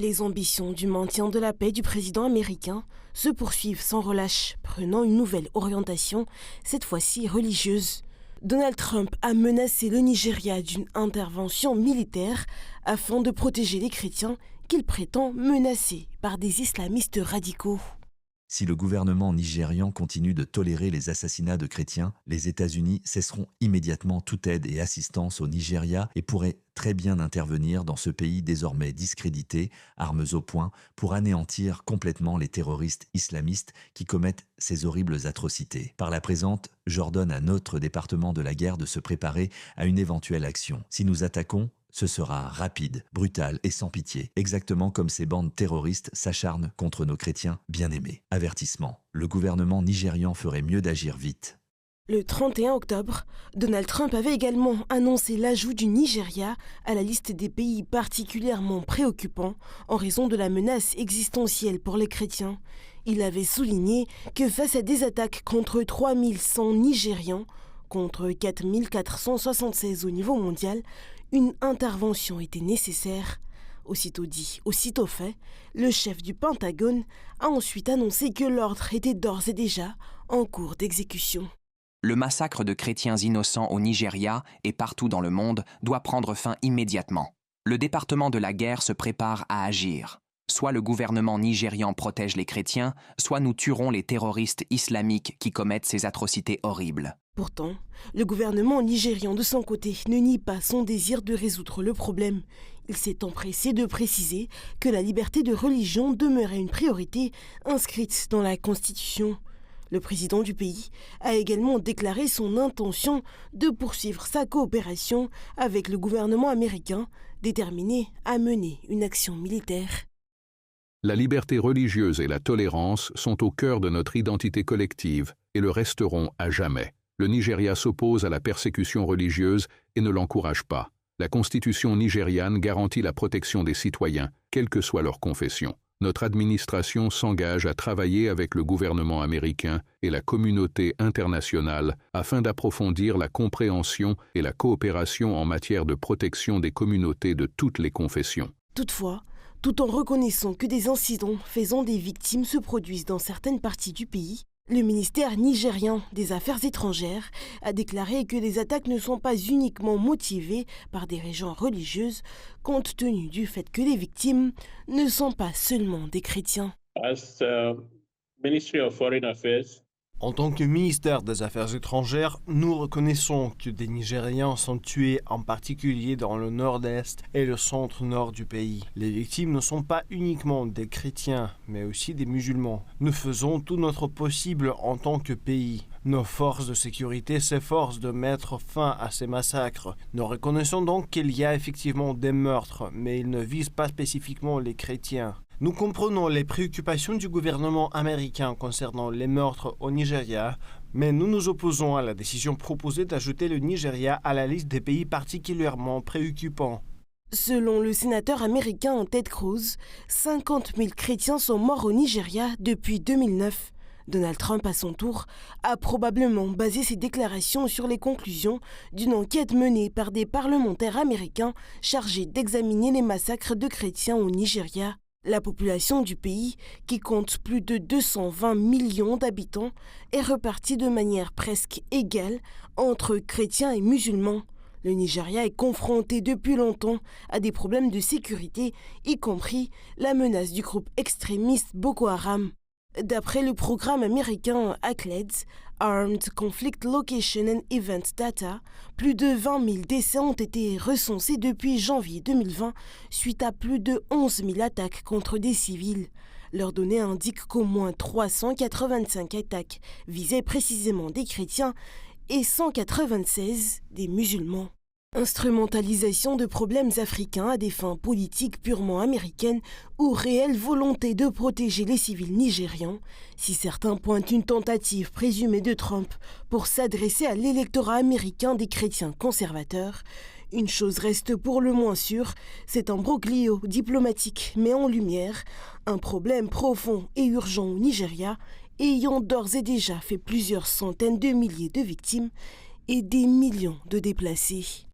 Les ambitions du maintien de la paix du président américain se poursuivent sans relâche, prenant une nouvelle orientation, cette fois-ci religieuse. Donald Trump a menacé le Nigeria d'une intervention militaire afin de protéger les chrétiens qu'il prétend menacés par des islamistes radicaux. Si le gouvernement nigérian continue de tolérer les assassinats de chrétiens, les États-Unis cesseront immédiatement toute aide et assistance au Nigeria et pourraient très bien intervenir dans ce pays désormais discrédité, armes au poing, pour anéantir complètement les terroristes islamistes qui commettent ces horribles atrocités. Par la présente, j'ordonne à notre département de la guerre de se préparer à une éventuelle action. Si nous attaquons, ce sera rapide, brutal et sans pitié, exactement comme ces bandes terroristes s'acharnent contre nos chrétiens bien-aimés. Avertissement, le gouvernement nigérian ferait mieux d'agir vite. Le 31 octobre, Donald Trump avait également annoncé l'ajout du Nigeria à la liste des pays particulièrement préoccupants en raison de la menace existentielle pour les chrétiens. Il avait souligné que face à des attaques contre 3100 Nigérians, contre 4476 au niveau mondial, une intervention était nécessaire. Aussitôt dit, aussitôt fait, le chef du Pentagone a ensuite annoncé que l'ordre était d'ores et déjà en cours d'exécution. Le massacre de chrétiens innocents au Nigeria et partout dans le monde doit prendre fin immédiatement. Le département de la guerre se prépare à agir. Soit le gouvernement nigérian protège les chrétiens, soit nous tuerons les terroristes islamiques qui commettent ces atrocités horribles. Pourtant, le gouvernement nigérian de son côté ne nie pas son désir de résoudre le problème. Il s'est empressé de préciser que la liberté de religion demeurait une priorité inscrite dans la Constitution. Le président du pays a également déclaré son intention de poursuivre sa coopération avec le gouvernement américain, déterminé à mener une action militaire. La liberté religieuse et la tolérance sont au cœur de notre identité collective et le resteront à jamais. Le Nigeria s'oppose à la persécution religieuse et ne l'encourage pas. La Constitution nigériane garantit la protection des citoyens, quelle que soit leur confession. Notre administration s'engage à travailler avec le gouvernement américain et la communauté internationale afin d'approfondir la compréhension et la coopération en matière de protection des communautés de toutes les confessions. Toutefois, tout en reconnaissant que des incidents faisant des victimes se produisent dans certaines parties du pays, le ministère nigérien des Affaires étrangères a déclaré que les attaques ne sont pas uniquement motivées par des raisons religieuses, compte tenu du fait que les victimes ne sont pas seulement des chrétiens. En tant que ministère des Affaires étrangères, nous reconnaissons que des Nigérians sont tués, en particulier dans le nord-est et le centre-nord du pays. Les victimes ne sont pas uniquement des chrétiens, mais aussi des musulmans. Nous faisons tout notre possible en tant que pays. Nos forces de sécurité s'efforcent de mettre fin à ces massacres. Nous reconnaissons donc qu'il y a effectivement des meurtres, mais ils ne visent pas spécifiquement les chrétiens. Nous comprenons les préoccupations du gouvernement américain concernant les meurtres au Nigeria, mais nous nous opposons à la décision proposée d'ajouter le Nigeria à la liste des pays particulièrement préoccupants. Selon le sénateur américain Ted Cruz, 50 000 chrétiens sont morts au Nigeria depuis 2009. Donald Trump, à son tour, a probablement basé ses déclarations sur les conclusions d'une enquête menée par des parlementaires américains chargés d'examiner les massacres de chrétiens au Nigeria. La population du pays, qui compte plus de 220 millions d'habitants, est repartie de manière presque égale entre chrétiens et musulmans. Le Nigeria est confronté depuis longtemps à des problèmes de sécurité, y compris la menace du groupe extrémiste Boko Haram. D'après le programme américain ACLED, Armed Conflict Location and Event Data, plus de 20 000 décès ont été recensés depuis janvier 2020 suite à plus de 11 000 attaques contre des civils. Leurs données indiquent qu'au moins 385 attaques visaient précisément des chrétiens et 196 des musulmans. Instrumentalisation de problèmes africains à des fins politiques purement américaines ou réelle volonté de protéger les civils nigérians, si certains pointent une tentative présumée de Trump pour s'adresser à l'électorat américain des chrétiens conservateurs, une chose reste pour le moins sûre, cet imbroglio diplomatique met en lumière un problème profond et urgent au Nigeria, ayant d'ores et déjà fait plusieurs centaines de milliers de victimes et des millions de déplacés.